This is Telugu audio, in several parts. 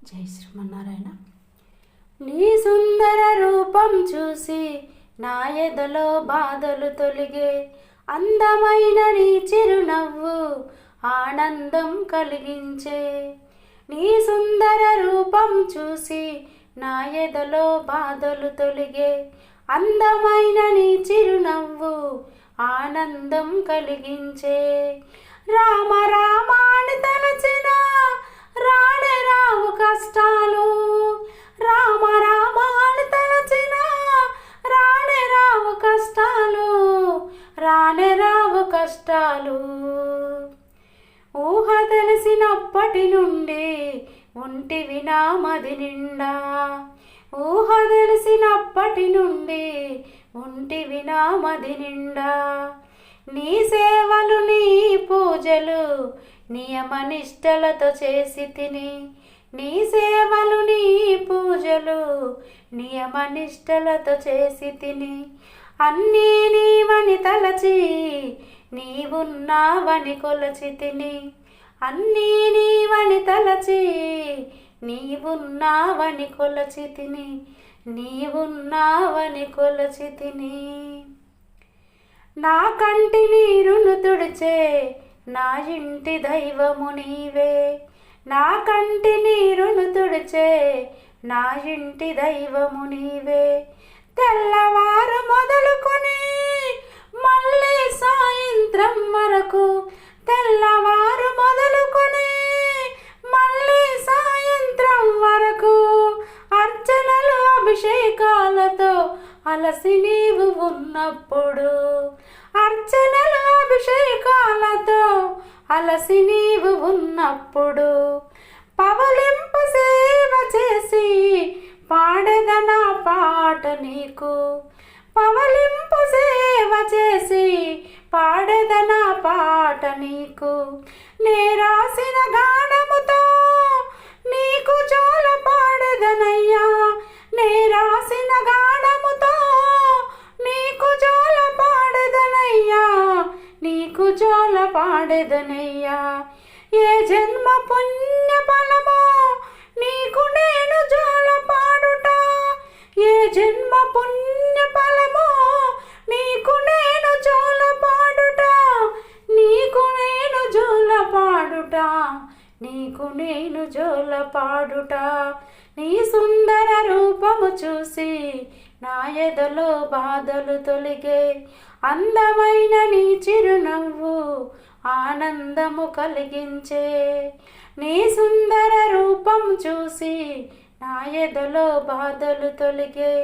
జై శ్రీమన్నారాయణ. నీ సుందర రూపం చూసి నా ఎదలో బాధలు తొలిగే, అందమైన నీ చిరునవ్వు ఆనందం కలిగించే. నీ సుందర రూపం చూసి నా ఎదలో బాధలు తొలిగే, అందమైన నీ చిరునవ్వు ఆనందం కలిగించే. రామ రామాని తలచిన రానే రావు కష్టాలు, రామ రామాని తలచిన రానే రావు కష్టాలు, రానే రావు కష్టాలు. ఊహ తెలిసినప్పటి నుండి ఉంటివి నా మది నిండా, ఊహ తెలిసినప్పటి నుండి ఉంటివి నా మది నిండా. నీ సేవలు నీ పూజలు నియమనిష్టలతో చేసి తిని, నీ సేవలు నీ పూజలు నియమనిష్టలతో చేసి తిని. అన్నీ నీవని తలచి నీవున్నావని కొలచి తిని, అన్నీ నీవని తలచి నీవున్నావని కొలచి తిని, నీవున్నావని కొలచి తిని. నా కంటి నీరును తుడిచే నా ఇంటి దైవము నీవే, నా కంటి నీరును తుడిచే నా ఇంటి దైవము నీవే. తెల్లవారు మొదలుకొని మళ్ళీ సాయంత్రం వరకు, తెల్లవారు మొదలుకొని మళ్ళీ సాయంత్రం వరకు అర్చనలు అభిషేకాలతో అలసి నీవు ఉన్నప్పుడు, అర్చనలు అభిషేకాలతో అలసి నీవు ఉన్నప్పుడు. పవలింపు సేవ చేసి పాడెదనా పాట నీకు, పవలింపు సేవ చేసి పాడెదనా పాట నీకు. నే రాసిన గానముతో నీకు జోల పాడెదనయ్యా, నే రాసిన గానముతో నీకు జోల పాడెదనయ్యా, నీకు జోల పాడెదనయ్యా. ఏ జన్మ పుణ్య ఫలమో నీకు నేను జోల పాడుట, ఏ జన్మ పుణ్య ఫలమో నీకు నేను జోల పాడుట, నీకు నేను జోల పాడుట, నీకు నేను జోల పాడుట. నీ సుందర రూపము చూసి నా ఎదలో బాధలు తొలిగే, అందమైన నీ చిరునవ్వు ఆనందము కలిగించే. నీ సుందర రూపం చూసి నా ఎదలో బాధలు తొలిగే,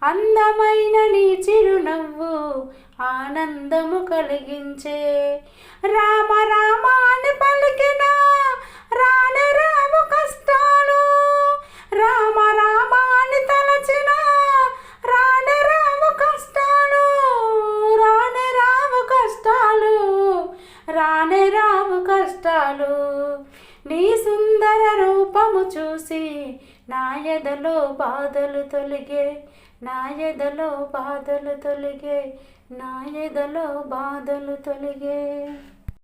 అందమైన నీ చిరునవ్వు ఆనందము కలిగించే. రామ రామ అని పలికిన రానే రావు కష్టాలు, రామ రామ అని తలచిన రానే రావు కష్టాలు, రానే రావు కష్టాలు, రానే రావు కష్టాలు. నీ సుందర రూపము చూసి నా ఎదలో బాధలు తొలిగే, నా ఎదలో బాధలు తొలిగే, నా ఎదలో బాధలు తొలిగే.